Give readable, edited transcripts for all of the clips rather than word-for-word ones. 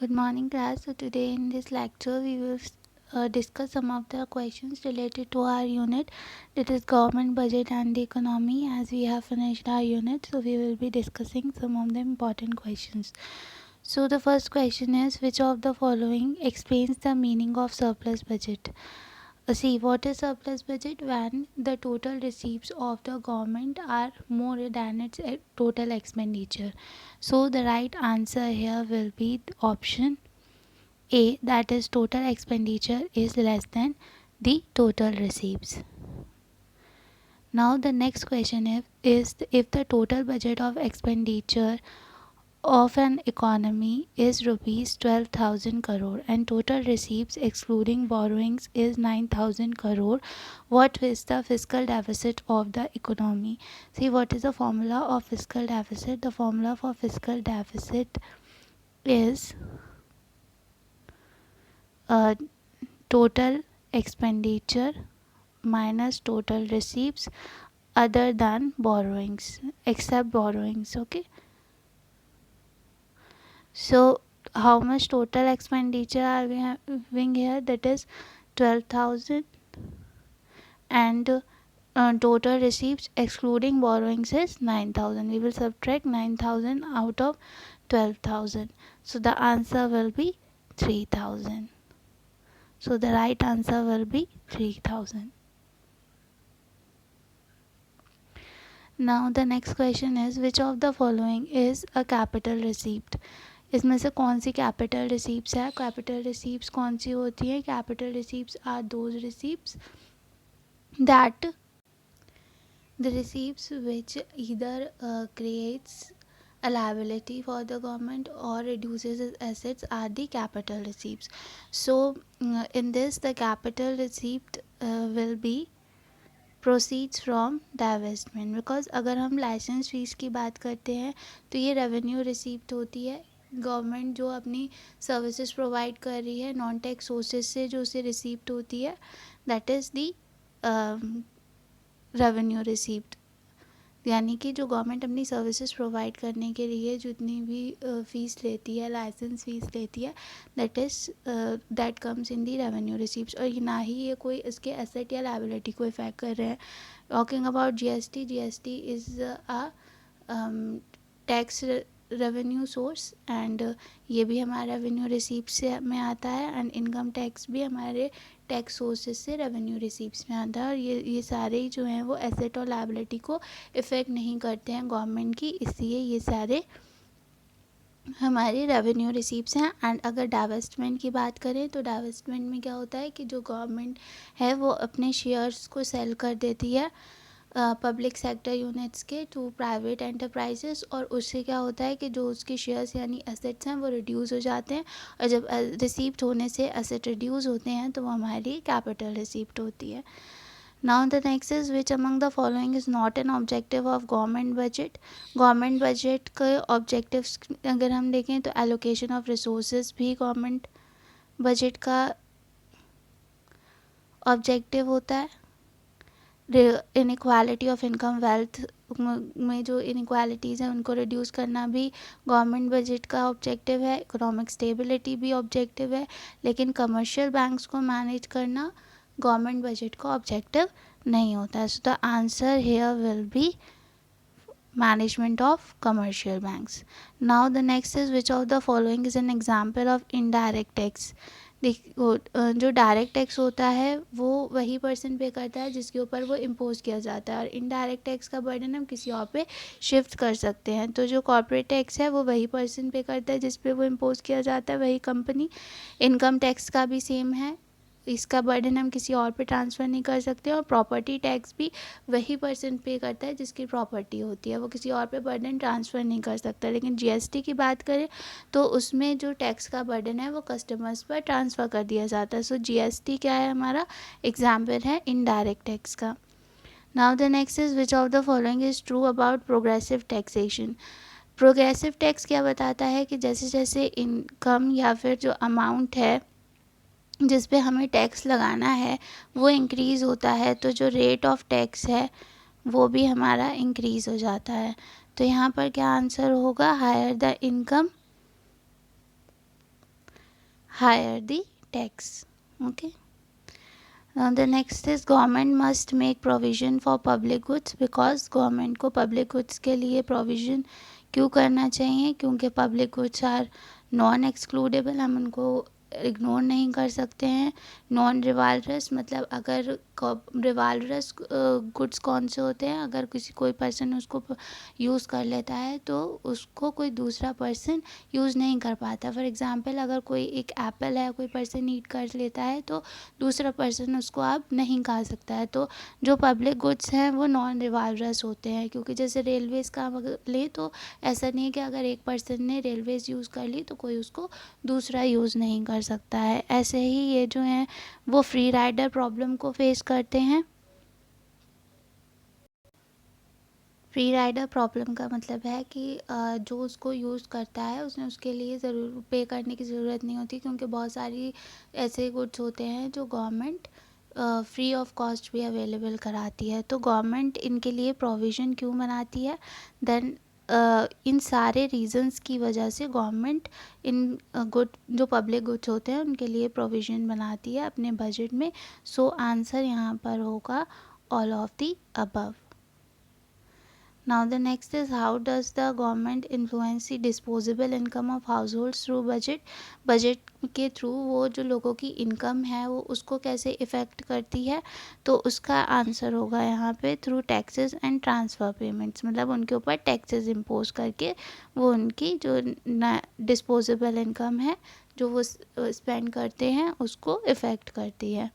Good morning class. So today in this lecture we will discuss some of the questions related to our unit, that is government budget and the economy. As we have finished our unit, so we will be discussing some of the important questions. So the first question is, which of the following explains the meaning of surplus budget? See, what is surplus budget? When the total receipts of the government are more than its total expenditure. So the right answer here will be option A, that is total expenditure is less than the total receipts. Now the next question is if the total budget of expenditure of an economy is rupees 12,000 crore and total receipts excluding borrowings is 9,000 crore, what is the fiscal deficit of the economy? See, what is the formula of fiscal deficit? The formula for fiscal deficit is total expenditure minus total receipts other than borrowings, except borrowings. Okay, so how much total expenditure are we having here? That is 12,000, and total receipts excluding borrowings is 9,000. We will subtract 9,000 out of 12,000, so the answer will be 3,000. So the right answer will be 3,000. Now the next question is, which of the following is a capital receipt? इसमें से कौन सी capital receipts है? Capital receipts कौन सी होती है? Capital receipts are those receipts that the receipts which either creates a liability for the government or reduces its assets are the capital receipts. So in this the capital receipt will be proceeds from divestment, because अगर हम licence fees की बात करते हैं तो ये revenue receipt होती है. गवर्नमेंट जो अपनी सर्विसेज प्रोवाइड कर रही है नॉन टैक्स सोर्सेज से जो उसे रिसीप्ट होती है, that is the revenue receipt. यानी कि जो गवर्नमेंट अपनी सर्विसेज प्रोवाइड करने के लिए जितनी भी फ़ीस लेती है, लाइसेंस फ़ीस लेती है, that comes in the revenue receipts. और ना ही ये कोई इसके एसेट या लायबिलिटी को इफेक्ट कर रहे हैं. Talking about GST, GST is a tax revenue source and ये भी हमारे रेवेन्यू रिसीप्ट से में आता है, एंड इनकम टैक्स भी हमारे टैक्स सोर्सेज से रेवेन्यू रिसीप्ट्स में आता है. और ये सारे ही जो हैं वो एसेट और लायबिलिटी को इफ़ेक्ट नहीं करते हैं गवर्नमेंट की, इसलिए ये सारे हमारे रेवेन्यू रिसीप्ट्स हैं. एंड अगर डाइवेस्टमेंट की बात करें तो डाइवेस्टमेंट में क्या होता है कि जो गवर्नमेंट है वो अपने शेयर्स को सेल कर देती है पब्लिक सेक्टर यूनिट्स के टू प्राइवेट एंटरप्राइजेस, और उससे क्या होता है कि जो उसके शेयर्स यानी एसेट्स हैं वो रिड्यूस हो जाते हैं. और जब रिसीप्ट होने से एसेट रिड्यूस होते हैं तो वो हमारी कैपिटल रिसीप्ट होती है. Now the next is, which among the following is not an objective of government budget? Government budget के ऑब्जेक्टिव्स अगर हम देखें तो एलोकेशन ऑफ रिसोर्सेज भी गवर्नमेंट बजट का ऑब्जेक्टिव होता है. इनइक्वालिटी ऑफ इनकम वेल्थ में जो इनइक्वालिटीज़ हैं उनको रिड्यूस करना भी गवर्नमेंट बजट का ऑब्जेक्टिव है. इकोनॉमिक स्टेबिलिटी भी ऑब्जेक्टिव है, लेकिन कमर्शियल बैंक्स को मैनेज करना गवर्नमेंट बजट का ऑब्जेक्टिव नहीं होता है. So the answer here will be management of commercial banks. Now the next is, which of the following is an example of indirect tax? देखो जो डायरेक्ट टैक्स होता है वो वही पर्सन पे करता है जिसके ऊपर वो इम्पोज किया जाता है, और इनडायरेक्ट टैक्स का बर्डन हम किसी और पे शिफ्ट कर सकते हैं. तो जो कॉर्पोरेट टैक्स है वो वही पर्सन पे करता है जिस पे वो इम्पोज किया जाता है, वही कंपनी. इनकम टैक्स का भी सेम है, इसका बर्डन हम किसी और पे ट्रांसफ़र नहीं कर सकते. और प्रॉपर्टी टैक्स भी वही पर्सन पे करता है जिसकी प्रॉपर्टी होती है, वो किसी और पे बर्डन ट्रांसफ़र नहीं कर सकता. लेकिन जीएसटी की बात करें तो उसमें जो टैक्स का बर्डन है वो कस्टमर्स पर ट्रांसफ़र कर दिया जाता है. सो जीएसटी क्या है? हमारा एग्जाम्पल है इनडायरेक्ट टैक्स का. Now the next is, which of the following is true about progressive taxation? Progressive tax क्या बताता है कि जैसे जैसे इनकम या फिर जो अमाउंट है जिस पे हमें टैक्स लगाना है वो इंक्रीज़ होता है, तो जो रेट ऑफ टैक्स है वो भी हमारा इंक्रीज़ हो जाता है. तो यहाँ पर क्या आंसर होगा? Higher the income higher the tax. Okay. Now the next is government must make provision for public goods, because government को public goods के लिए provision क्यों करना चाहिए, क्योंकि public goods are non excludable, हम उनको इग्नोर नहीं कर सकते हैं. नॉन रिवाल्वरस मतलब अगर रिवाल्वरस गुड्स कौन से होते हैं, अगर कोई पर्सन उसको यूज़ कर लेता है तो उसको कोई दूसरा पर्सन यूज़ नहीं कर पाता. फॉर एग्जांपल अगर कोई एक एप्पल है, कोई पर्सन ईट कर लेता है तो दूसरा पर्सन उसको अब नहीं खा सकता है. तो जो पब्लिक गुड्स हैं वो नॉन रिवाल्वरस होते हैं, क्योंकि जैसे रेलवेज़ का ले तो ऐसा नहीं है कि अगर एक पर्सन ने रेलवेज यूज़ कर ली तो कोई उसको दूसरा यूज़ नहीं कर सकता है. ऐसे ही ये जो हैं वो फ्री राइडर प्रॉब्लम को फेस करते हैं. फ्री राइडर प्रॉब्लम का मतलब है कि जो उसको यूज़ करता है उसने उसके लिए ज़रूर पे करने की ज़रूरत नहीं होती, क्योंकि बहुत सारी ऐसे गुड्स होते हैं जो गवर्नमेंट फ्री ऑफ कॉस्ट भी अवेलेबल कराती है. तो गवर्नमेंट इनके लिए प्रोविज़न क्यों बनाती है, देन इन सारे रीजंस की वजह से गवर्नमेंट इन गुड जो पब्लिक गुड्स होते हैं उनके लिए प्रोविज़न बनाती है अपने बजट में. सो आंसर यहाँ पर होगा all of the above. Now the next is, how does the government influence the disposable income of households through budget. Budget के थ्रू वो जो लोगों की इनकम है वो उसको कैसे इफ़ेक्ट करती है, तो उसका आंसर होगा यहाँ पे through taxes and transfer payments. मतलब उनके ऊपर टैक्सेस इम्पोज करके वो उनकी जो डिस्पोजेबल इनकम है जो वो स्पेंड करते हैं उसको इफ़ेक्ट करती है.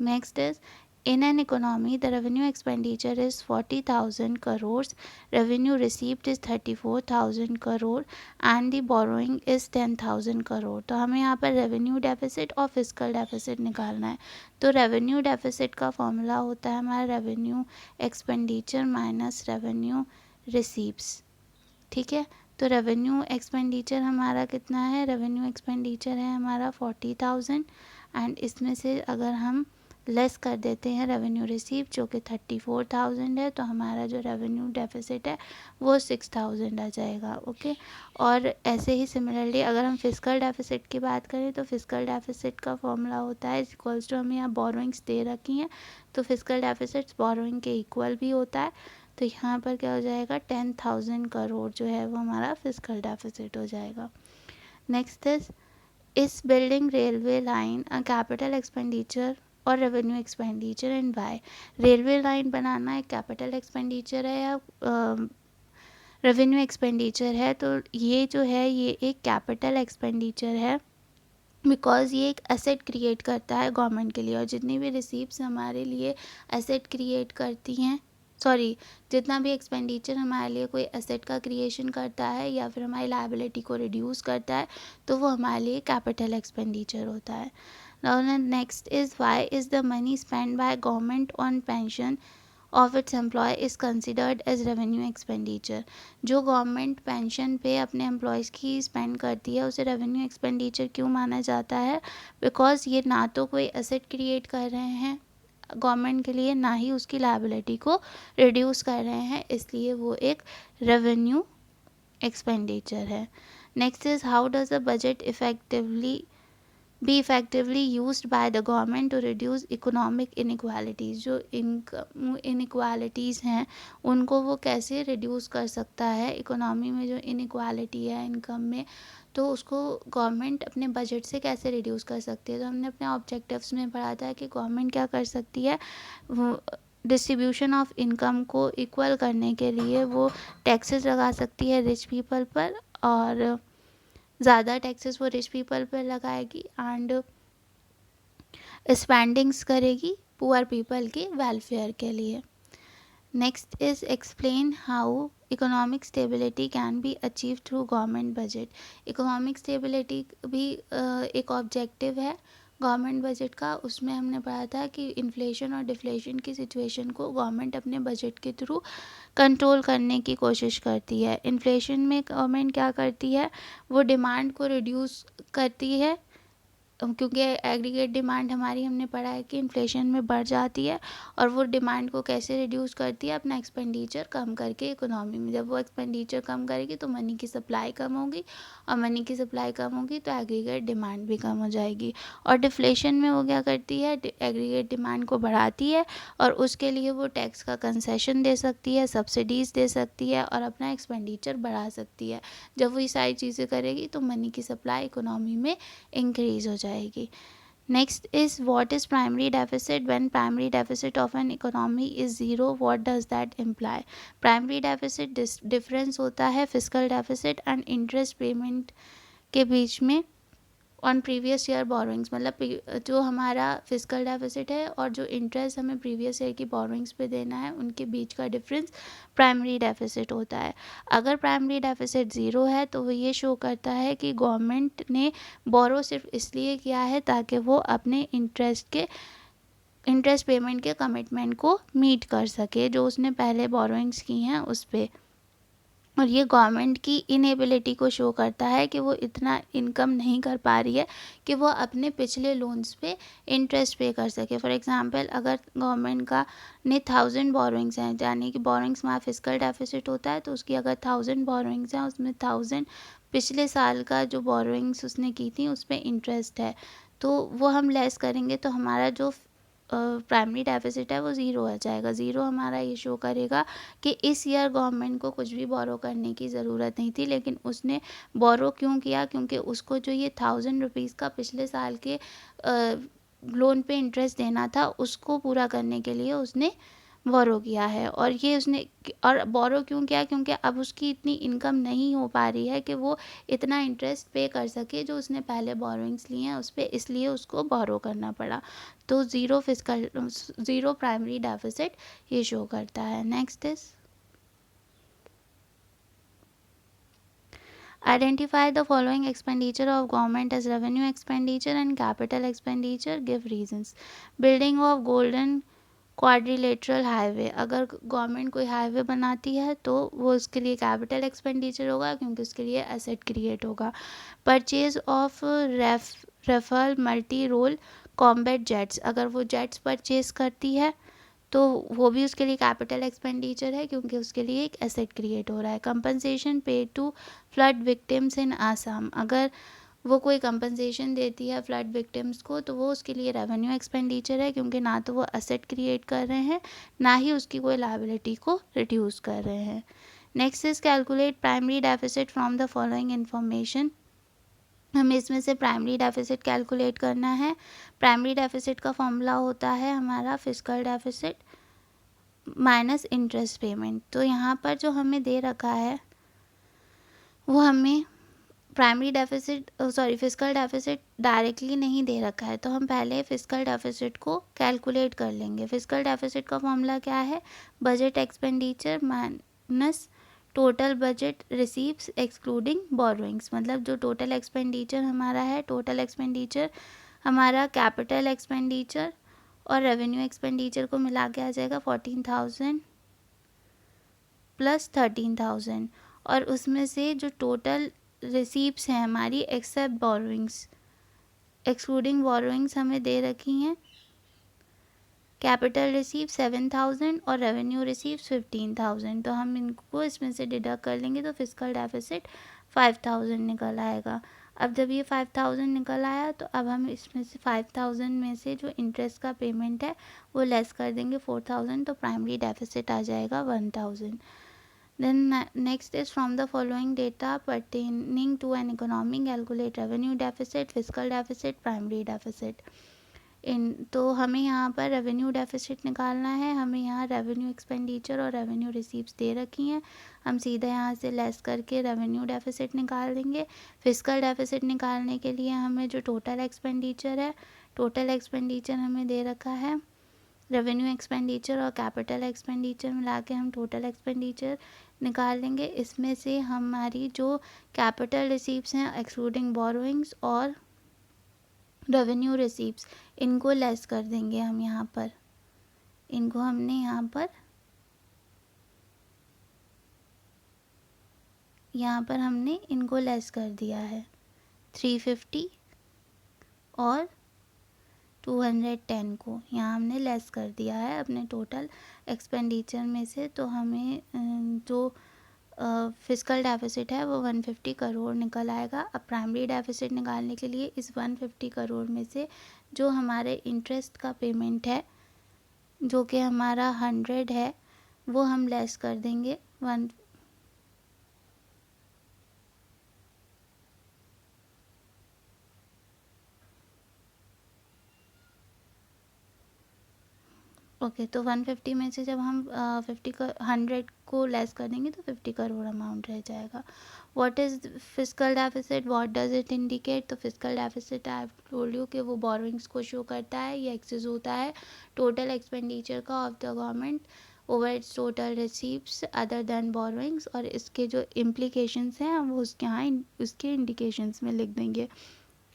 Next is, in an economy, the revenue expenditure is 40,000 crores, revenue received is 34,000 crore and the borrowing is 10,000 crore. तो हमें यहाँ पर रेवेन्यू डेफिसिट और फिजिकल डेफिसिट निकालना है. तो रेवेन्यू डेफिसिट का फॉर्मूला होता है हमारा revenue expenditure minus revenue receives. ठीक है. तो रेवेन्यू एक्सपेंडिचर हमारा कितना है, रेवेन्यू एक्सपेंडिचर है हमारा 40,000 एंड इसमें से अगर हम लेस कर देते हैं रेवेन्यू रिसीव जो कि 34,000 है, तो हमारा जो रेवेन्यू डेफिसिट है वो 6,000 आ जाएगा. ओके. और ऐसे ही सिमिलरली अगर हम फिजिकल डेफिसिट की बात करें तो फिजिकल डेफिसिट का फॉर्मूला होता है इक्वल्स टू, हमें यहाँ बोरोइंग्स दे रखी हैं तो फिजिकल डेफिसिट्स बोरोइंग के इक्वल भी होता है. तो यहाँ पर क्या हो जाएगा, 10,000 करोड़ जो है वो हमारा फिजिकल डेफिसिट हो जाएगा. नेक्स्ट इस building railway line a capital expenditure और revenue expenditure and why. Railway line बनाना एक कैपिटल एक्सपेंडिचर है या रेवेन्यू एक्सपेंडिचर है, तो ये जो है ये एक कैपिटल एक्सपेंडिचर है बिकॉज़ ये एक एसेट क्रिएट करता है गवर्नमेंट के लिए. और जितनी भी रिसीप्ट्स हमारे लिए एसेट क्रिएट करती हैं, जितना भी एक्सपेंडिचर हमारे लिए कोई एसेट का क्रिएशन करता है या फिर हमारी लायबिलिटी को रिड्यूस करता है तो वो हमारे लिए कैपिटल एक्सपेंडिचर होता है. Now the next is, why is the money spent by government on pension of its employee is considered as revenue expenditure. जो गवर्नमेंट पेंशन पे अपने एम्प्लॉयज़ की स्पेंड करती है उसे रेवेन्यू एक्सपेंडिचर क्यों माना जाता है, बिकॉज ये ना तो कोई एसेट क्रिएट कर रहे हैं गवर्नमेंट के लिए, ना ही उसकी लायबिलिटी को रिड्यूस कर रहे हैं, इसलिए वो एक रेवेन्यू एक्सपेंडिचर है. Next is, how does a budget be effectively used by the government to reduce economic inequalities. जो inequalities हैं उनको वो कैसे reduce कर सकता है, इकोनॉमी में जो inequality है इनकम में तो उसको गवर्नमेंट अपने बजट से कैसे रिड्यूस कर सकती है. तो हमने अपने ऑब्जेक्टिव्स में पढ़ा था कि गवर्नमेंट क्या कर सकती है, डिस्ट्रीब्यूशन ऑफ इनकम को इक्वल करने के लिए वो टैक्सेस लगा सकती है रिच पीपल पर, और ज़्यादा टैक्सेस वो रिच पीपल पर लगाएगी एंड स्पेंडिंग्स करेगी पुअर पीपल के वेलफेयर के लिए. Next is, explain how economic stability can be achieve through government budget. Economic stability भी एक ऑब्जेक्टिव है गवर्नमेंट बजट का. उसमें हमने पढ़ा था कि इन्फ्लेशन और डिफ्लेशन की सिचुएशन को गवर्नमेंट अपने बजट के थ्रू कंट्रोल करने की कोशिश करती है. इन्फ्लेशन में गवर्नमेंट क्या करती है, वो डिमांड को रिड्यूस करती है क्योंकि एग्रीगेट डिमांड हमारी हमने पढ़ा है कि इन्फ्लेशन में बढ़ जाती है और वो डिमांड को कैसे रिड्यूस करती है, अपना एक्सपेंडिचर कम करके इकोनॉमी में। जब वो एक्सपेंडिचर कम करेगी तो मनी की सप्लाई कम होगी, और मनी की सप्लाई कम होगी तो एग्रीगेट डिमांड भी कम हो जाएगी। और डिफ्लेशन में वो क्या करती है, एग्रीगेट डिमांड को बढ़ाती है और उसके लिए वो टैक्स का कंसेशन दे सकती है, सब्सिडीज़ दे सकती है और अपना एक्सपेंडिचर बढ़ा सकती है। जब वो ये सारी चीज़ें करेगी तो मनी की सप्लाई इकोनॉमी में इंक्रीज हो जाएगी। Next is what is primary deficit. When primary deficit of an economy is zero, what does that imply. Primary deficit difference होता है physical deficit and interest payment के बीच में ऑन प्रीवियस ईयर बोरोइंग्स। मतलब जो हमारा physical deficit है और जो इंटरेस्ट हमें प्रीवियस ईयर की बोरोइंग्स पे देना है, उनके बीच का डिफरेंस प्राइमरी डेफिसिट होता है। अगर प्राइमरी डेफिसिट ज़ीरो है तो वो ये शो करता है कि गवर्नमेंट ने बोरो सिर्फ इसलिए किया है ताकि वो अपने इंटरेस्ट पेमेंट के कमिटमेंट को मीट कर सके जो उसने पहले बोरोइंग्स की हैं उस पर। और ये गवर्नमेंट की इनएबिलिटी को शो करता है कि वो इतना इनकम नहीं कर पा रही है कि वो अपने पिछले लोन्स पे इंटरेस्ट पे कर सके। फॉर एग्जांपल, अगर गवर्नमेंट का ने 1000 बोरोइंग्स हैं, यानी कि बोरोइंग्स में फिजिकल डेफिसिट होता है, तो उसकी अगर 1000 बोरोइंग्स हैं, उसमें 1000 पिछले साल का जो बोरोइंग्स उसने की थी उस पर इंटरेस्ट है, तो वो हम लेस करेंगे तो हमारा जो प्राइमरी डेफिसिट है वो ज़ीरो आ जाएगा। ज़ीरो हमारा ये शो करेगा कि इस ईयर गवर्नमेंट को कुछ भी बोरो करने की ज़रूरत नहीं थी, लेकिन उसने बोरो क्यों किया, क्योंकि उसको जो ये 1000 रुपीज़ का पिछले साल के लोन पे इंटरेस्ट देना था उसको पूरा करने के लिए उसने बोरो किया है। और ये उसने और बोरो क्यों किया, क्योंकि अब उसकी इतनी इनकम नहीं हो पा रही है कि वो इतना इंटरेस्ट पे कर सके जो उसने पहले बोरोइंग्स लिए हैं उस पर, इसलिए उसको बोरो करना पड़ा। तो ज़ीरो प्राइमरी डेफिसिट ये शो करता है। Next is identify the following expenditure of government as revenue expenditure and capital expenditure, give reasons। building of golden quadrilateral highway, अगर गवर्नमेंट कोई हाईवे बनाती है तो वो उसके लिए कैपिटल एक्सपेंडिचर होगा क्योंकि उसके लिए एसेट क्रिएट होगा। Purchase of Rafale multi role combat jets, अगर वो जेट्स परचेज करती है तो वो भी उसके लिए कैपिटल एक्सपेंडिचर है क्योंकि उसके लिए एक एसेट क्रिएट हो रहा है। कंपनसेशन पे टू फ्लड विक्टिम्स इन आसाम, अगर वो कोई कंपनसेशन देती है फ्लड विक्टिम्स को तो वो उसके लिए रेवेन्यू एक्सपेंडिचर है क्योंकि ना तो वो एसेट क्रिएट कर रहे हैं ना ही उसकी कोई लायबिलिटी को रिड्यूस कर रहे हैं। Next is calculate primary deficit from the following information, हमें इसमें से प्राइमरी डेफिसिट कैलकुलेट करना है। प्राइमरी डेफिसिट का फॉर्मूला होता है हमारा physical deficit minus interest payment. तो यहाँ पर जो हमें दे रखा है वो हमें primary deficit physical deficit directly नहीं दे रखा है, तो हम पहले फिजिकल डेफिसिट को कैलकुलेट कर लेंगे। फिजिकल डेफिसिट का फॉर्मूला क्या है, budget expenditure minus total budget receives excluding borrowings. मतलब जो टोटल एक्सपेंडिचर हमारा है, टोटल एक्सपेंडिचर हमारा कैपिटल एक्सपेंडिचर और रेवेन्यू एक्सपेंडिचर को मिला के आ जाएगा 14,000 प्लस 13,000, और उसमें से जो टोटल रिसीप्स हैं हमारी एक्सेप्ट बोरोइंग्स एक्सक्लूडिंग बोरोइंग्स हमें दे रखी हैं। कैपिटल रिसीव 7,000 और रेवेन्यू रिसीव 15,000, तो हम इनको इसमें से डिडक्ट कर लेंगे तो फिजिकल डेफिसिट 5,000 निकल आएगा। अब जब ये 5,000 निकल आया तो अब हम इसमें से 5,000 में से जो इंटरेस्ट का पेमेंट है वो लेस कर देंगे 4,000, तो प्राइमरी डेफिसिट आ जाएगा 1,000। Then next is from the following data pertaining to an economy calculate revenue deficit, fiscal deficit, primary deficit। तो हमें यहाँ पर रेवेन्यू डेफिसिट निकालना है। हमें यहाँ रेवेन्यू एक्सपेंडिचर और रेवेन्यू रिसीप्स दे रखी हैं, हम सीधा यहाँ से लेस करके रेवेन्यू डेफिसिट निकाल देंगे। फिजिकल डेफिसिट निकालने के लिए हमें जो टोटल एक्सपेंडिचर है, टोटल एक्सपेंडिचर हमें दे रखा है, रेवेन्यू एक्सपेंडिचर और कैपिटल एक्सपेंडिचर मिला के हम टोटल एक्सपेंडिचर निकाल लेंगे। इसमें से हमारी जो कैपिटल रिसीप्स हैं एक्सक्लूडिंग बोरोइंग्स और रेवेन्यू रिसीप्स, इनको लेस कर देंगे हम यहाँ पर। इनको हमने यहाँ पर हमने इनको लेस कर दिया है 350 और 210 को यहाँ हमने लेस कर दिया है अपने टोटल एक्सपेंडिचर में से। तो हमें जो फिस्कल डेफिसिट है वो 150 करोड़ निकल आएगा। अब प्राइमरी डेफिसिट निकालने के लिए इस 150 करोड़ में से जो हमारे इंटरेस्ट का पेमेंट है जो कि हमारा 100 है वो हम लेस कर देंगे। ओके तो 150 में से जब हम 100 को लेस कर देंगे तो 50 करोड़ अमाउंट रह जाएगा। What is fiscal deficit, what does it indicate? तो fiscal deficit I told you कि वो बोरोइंग्स को शो करता है, ये एक्सेस होता है टोटल एक्सपेंडिचर का of the government over it's total receipts other than borrowings. और इसके जो इम्प्लीकेशंस हैं हम वो उसके यहाँ उसके इंडिकेशंस में लिख देंगे।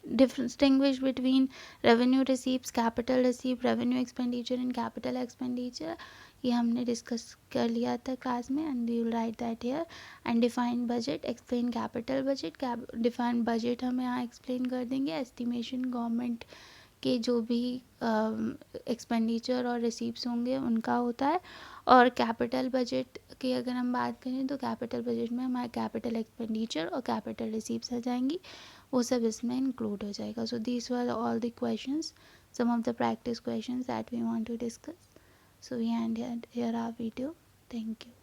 distinguish between revenue receipts, capital receipt, revenue expenditure and capital expenditure, ये हमने डिस्कस कर लिया था क्लास में। And we will write that here. And define budget, explain capital budget. Define budget हम यहाँ एक्सप्लेन कर देंगे। एस्टिमेशन गवर्नमेंट के जो भी एक्सपेंडिचर और रिसीप्स होंगे उनका होता है। और कैपिटल बजट की अगर हम बात करें तो कैपिटल बजट में हमारे कैपिटल एक्सपेंडिचर और कैपिटल रिसीप्स आ जाएंगी, वो सब इसमें इंक्लूड हो जाएगा। So these were all the questions, some of the practice questions that we want to discuss. So we end here our video. Thank you.